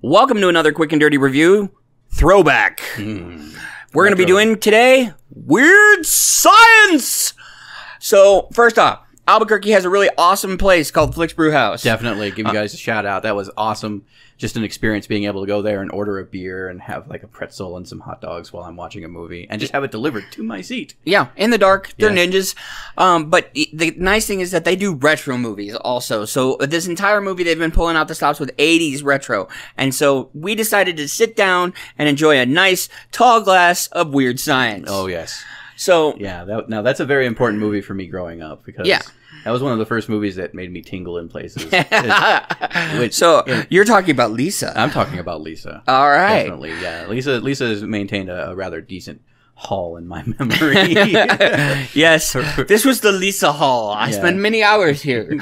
Welcome to another quick and dirty review, Throwback. We're going to be doing today, Weird Science! So, first off, Albuquerque has a really awesome place called Flix Brewhouse. Definitely. Give you guys a shout out. That was awesome. Just an experience being able to go there and order a beer and have like a pretzel and some hot dogs while I'm watching a movie and just have it delivered to my seat. Yeah, in the dark. They're ninjas. But the nice thing is that they do retro movies also. So this entire movie, they've been pulling out the stops with 80s retro. And so we decided to sit down and enjoy a nice tall glass of Weird Science. Oh, yes. So yeah, now that's a very important movie for me growing up because that was one of the first movies that made me tingle in places. You're talking about Lisa. I'm talking about Lisa. All right. Definitely, yeah. Lisa has maintained a rather decent haul in my memory. Yes, this was the Lisa haul. I spent many hours here.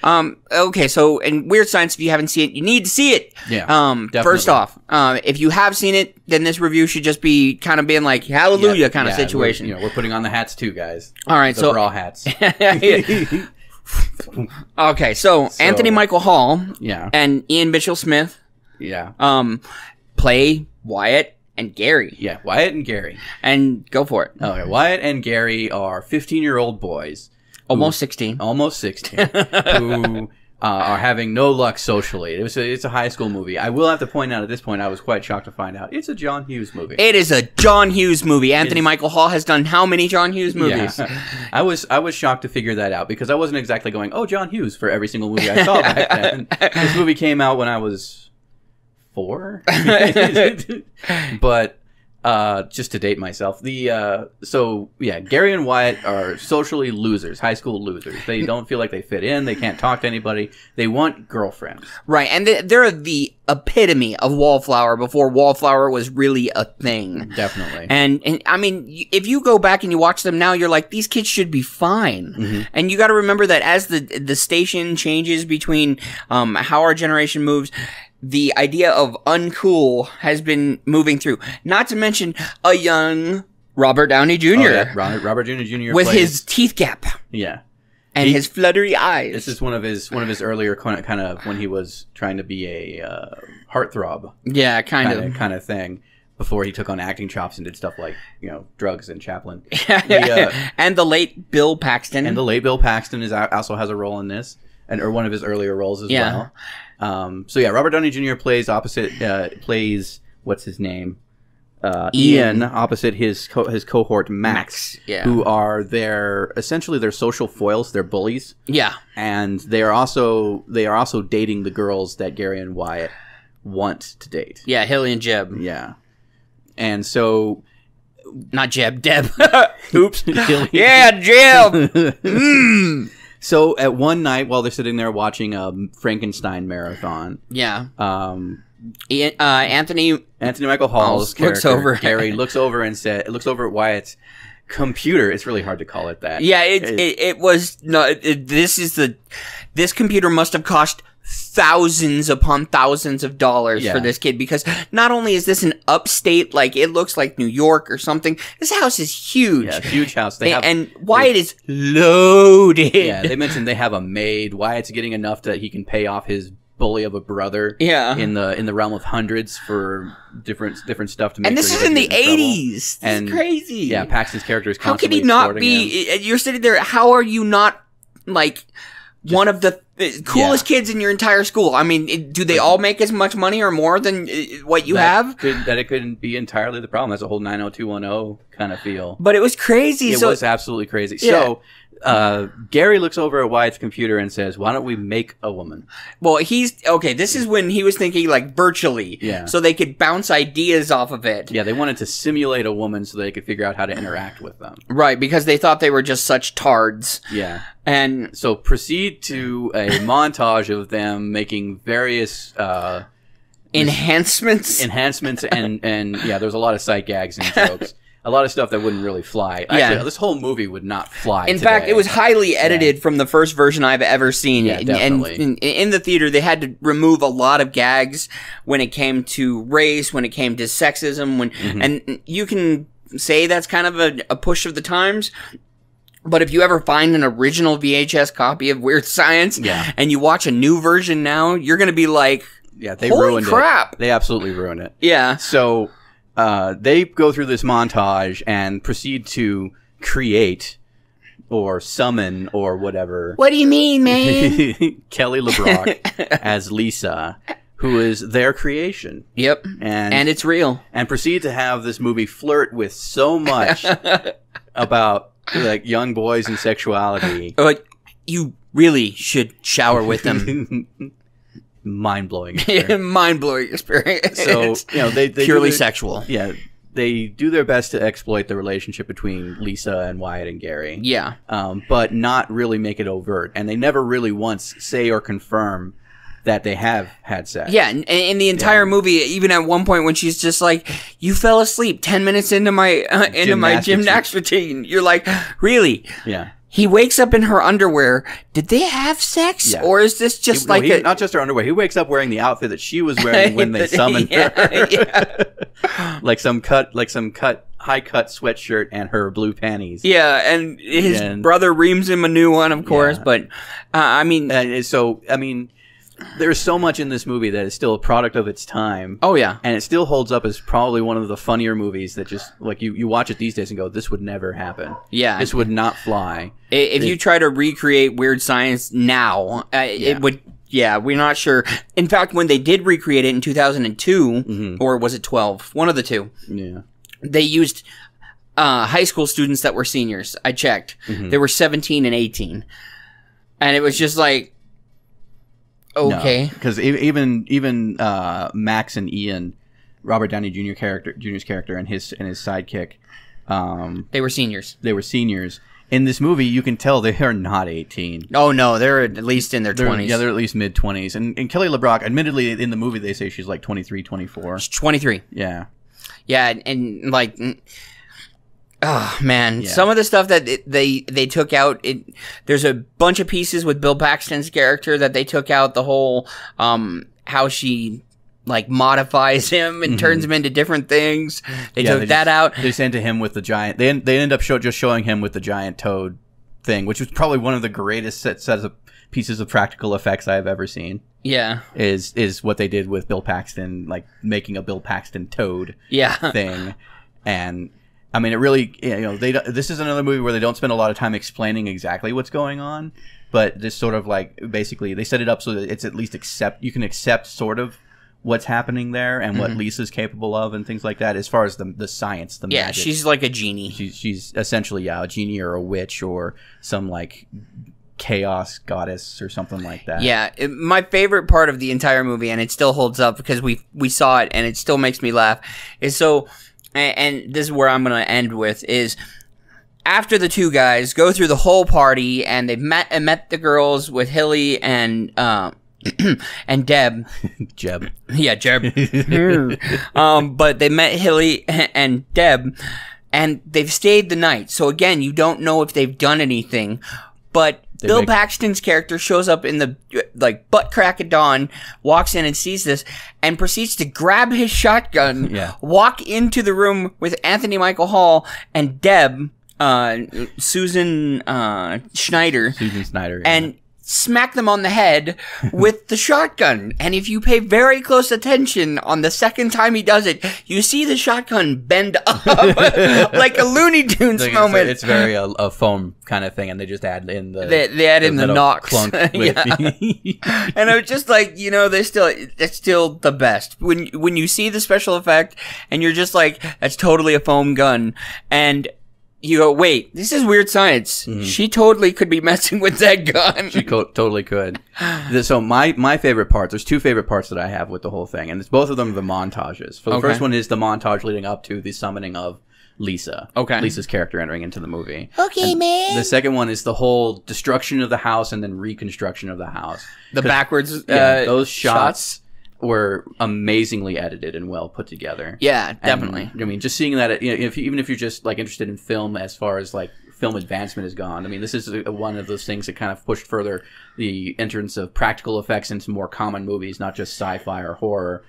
Okay, so in Weird Science, if you haven't seen it, you need to see it. Yeah, definitely. First off, if you have seen it, then this review should just be kind of being like hallelujah kind of situation. We're putting on the hats too, guys. All right, the bra hats. Okay, so Anthony Michael Hall, and Ian Mitchell-Smith, play Wyatt and Gary. Yeah, Wyatt and Gary. And go for it. Okay, Wyatt and Gary are 15-year-old boys. Almost 16. Almost 16. Who are having no luck socially. It's a high school movie. I will have to point out at this point, I was quite shocked to find out it's a John Hughes movie. It is a John Hughes movie. Anthony Michael Hall has done how many John Hughes movies? Yeah. I was shocked to figure that out because I wasn't exactly going, oh, John Hughes for every single movie I saw back then. This movie came out when I was 4. But just to date myself, Gary and Wyatt are socially losers, high school losers. They don't feel like they fit in. They can't talk to anybody. They want girlfriends. Right, and they're the epitome of Wallflower before Wallflower was really a thing. Definitely. And I mean, if you go back and you watch them now, you're like, these kids should be fine. And you got to remember that as the station changes between how our generation moves, the idea of uncool has been moving through. Not to mention a young Robert Downey Jr. Oh, yeah. Robert Downey Jr. with his teeth gap. Yeah. And his fluttery eyes. This is one of his earlier kind of when he was trying to be a heartthrob. Yeah, kind of thing. Before he took on acting chops and did stuff like, drugs and Chaplin. And the late Bill Paxton. And the late Bill Paxton also has a role in this, or one of his earlier roles as well. Robert Downey Jr. plays what's his name? Ian opposite his cohort Max, who are essentially their social foils, they're bullies. Yeah. And they are also dating the girls that Gary and Wyatt want to date. Yeah, Hilly and Jeb. Yeah. And so not Jeb, Deb. Oops. Yeah, Jeb. So at one night while they're sitting there watching a Frankenstein marathon, Anthony Michael Hall's character Gary looks over at Wyatt's computer. It's really hard to call it that. Yeah, this computer must have cost thousands upon thousands of dollars for this kid, because not only is this an upstate, like it looks like New York or something, this house is huge. Yeah, huge house. And Wyatt is loaded. Yeah, they mentioned they have a maid. Wyatt's getting enough that he can pay off his bully of a brother. Yeah, in the realm of hundreds for different stuff to make. And this is in the 80s. This is crazy. Yeah, Paxton's character is constantly. How could he not be? Him. You're sitting there. How are you not like one of the coolest kids in your entire school? I mean, do they all make as much money or more than what you have? That it couldn't be entirely the problem. That's a whole 90210 kind of feel. But it was crazy. It was absolutely crazy. Yeah. So Gary looks over at Wyatt's computer and says, why don't we make a woman? Well, this is when he was thinking like virtually. Yeah. So they could bounce ideas off of it. Yeah, they wanted to simulate a woman so they could figure out how to interact with them. Right, because they thought they were just such tards. Yeah. And so proceed to a montage of them making various enhancements and there's a lot of sight gags and jokes. A lot of stuff that wouldn't really fly. Actually, this whole movie would not fly In fact, it was highly edited from the first version I've ever seen. Yeah, definitely. And in the theater, they had to remove a lot of gags when it came to race, when it came to sexism. And you can say that's kind of a push of the times. But if you ever find an original VHS copy of Weird Science and you watch a new version now, you're going to be like, they Holy ruined crap. it. They absolutely ruined it. Yeah. So they go through this montage and proceed to create or summon or whatever. What do you mean, man? Kelly LeBrock as Lisa, who is their creation. Yep. And it's real. And proceed to have this movie flirt with so much about like young boys and sexuality. You really should shower with them. Mind-blowing experience. Mind-blowing experience. So, they purely sexual. Yeah. They do their best to exploit the relationship between Lisa and Wyatt and Gary. Yeah. But not really make it overt. And they never really once say or confirm that they have had sex. Yeah, and in the entire movie, even at one point when she's just like, "You fell asleep 10 minutes into my gymnastics routine," you're like, "Really?" Yeah. He wakes up in her underwear. Did they have sex, or is this just not just her underwear? He wakes up wearing the outfit that she was wearing when they summoned her, like some high cut sweatshirt and her blue panties. Yeah, and his brother reams him a new one, of course. But there's so much in this movie that is still a product of its time. Oh, yeah. And it still holds up as probably one of the funnier movies that just, like, you watch it these days and go, this would never happen. Yeah. This would not fly. If you try to recreate Weird Science now, it would... Yeah, we're not sure. In fact, when they did recreate it in 2002, or was it 12? One of the two. Yeah. They used high school students that were seniors. I checked. They were 17 and 18. And it was just like... Okay, because even Max and Ian, Robert Downey Jr.'s character, and his sidekick, they were seniors. They were seniors in this movie. You can tell they are not 18. Oh no, they're at least in their 20s. Yeah, they're at least mid 20s. And Kelly LeBrock, admittedly, in the movie they say she's like 23, 24. She's 23. Yeah, yeah, and like. Oh man, some of the stuff that they took out. There's a bunch of pieces with Bill Paxton's character that they took out. The whole how she like modifies him and turns him into different things. They took that out. They sent to him with the giant. They end up just showing him with the giant toad thing, which was probably one of the greatest sets of pieces of practical effects I've ever seen. Yeah, is what they did with Bill Paxton, like making a Bill Paxton toad. Thing, and. I mean, it really, this is another movie where they don't spend a lot of time explaining exactly what's going on, but this sort of like, basically, they set it up so that it's at least you can accept sort of what's happening there and what Lisa's capable of and things like that as far as the science, the magic. Yeah, she's like a genie. She's essentially, a genie or a witch or some like chaos goddess or something like that. Yeah, my favorite part of the entire movie, and it still holds up because we saw it and it still makes me laugh, is so... And this is where I'm going to end with, is after the two guys go through the whole party and they've met the girls with Hilly and and Deb. Jeb. Yeah, Jeb. But they met Hilly and Deb and they've stayed the night. So again, you don't know if they've done anything, but Bill Paxton's character shows up in the butt crack of dawn, walks in and sees this, and proceeds to grab his shotgun, walk into the room with Anthony Michael Hall and Deb, Susan Schneider, and smack them on the head with the shotgun. And if you pay very close attention on the second time he does it, you see the shotgun bend up like a Looney Tunes moment. It's very a foam kind of thing, and they just add in the they add in the knocks. And I was just like, it's still the best when you see the special effect and you're just like, that's totally a foam gun. And you go, wait, this is Weird Science. She totally could be messing with that gun. She totally could. So my favorite parts, there's two favorite parts that I have with the whole thing, and it's both of them the montages. So the first one is the montage leading up to the summoning of Lisa. Okay. Lisa's character entering into the movie. Okay, and man. The second one is the whole destruction of the house and then reconstruction of the house. The backwards those shots were amazingly edited and well put together. Yeah, definitely. And, I mean, just seeing that, even if you're just like interested in film as far as like film advancement is gone, I mean, this is one of those things that kind of pushed further the entrance of practical effects into more common movies, not just sci-fi or horror.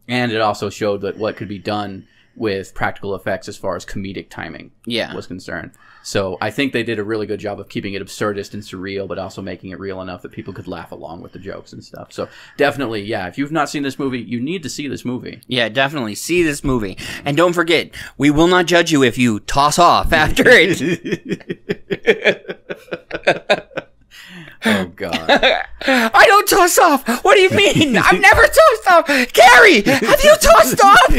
And it also showed that what could be done with practical effects as far as comedic timing was concerned. So I think they did a really good job of keeping it absurdist and surreal, but also making it real enough that people could laugh along with the jokes and stuff. So definitely, yeah, if you've not seen this movie, you need to see this movie. Yeah, definitely see this movie. And don't forget, we will not judge you if you toss off after it. Oh, God. I don't toss off. What do you mean? I've never tossed off. Gary, have you tossed off?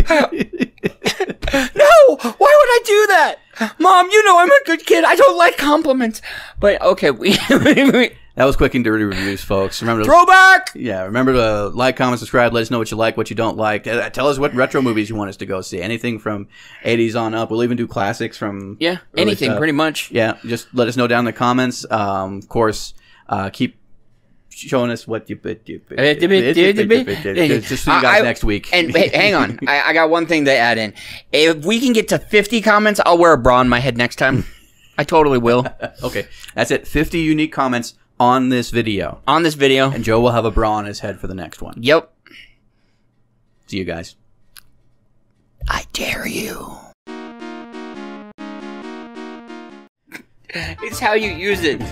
No, why would I do that? Mom, you know I'm a good kid. I don't like compliments. But, okay, that was Quick and Dirty Reviews, folks. Remember to, throwback! Yeah, remember to like, comment, subscribe. Let us know what you like, what you don't like. Tell us what retro movies you want us to go see. Anything from 80s on up. We'll even do classics from... Yeah, anything, pretty much. Yeah, just let us know down in the comments. Of course, keep showing us what you... Just see you guys next week. And wait, hang on. I got one thing to add in. If we can get to 50 comments, I'll wear a bra on my head next time. I totally will. Okay, that's it. 50 unique comments on this video. On this video. And Joe will have a bra on his head for the next one. Yep. See you guys. I dare you. It's how you use it.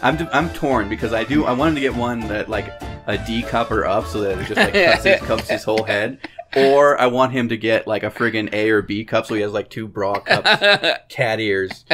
I'm torn because I wanted to get one that like a D cup or up so that it just like cups his whole head, or I want him to get like a friggin' A or B cup so he has like 2 bra cups, cat ears.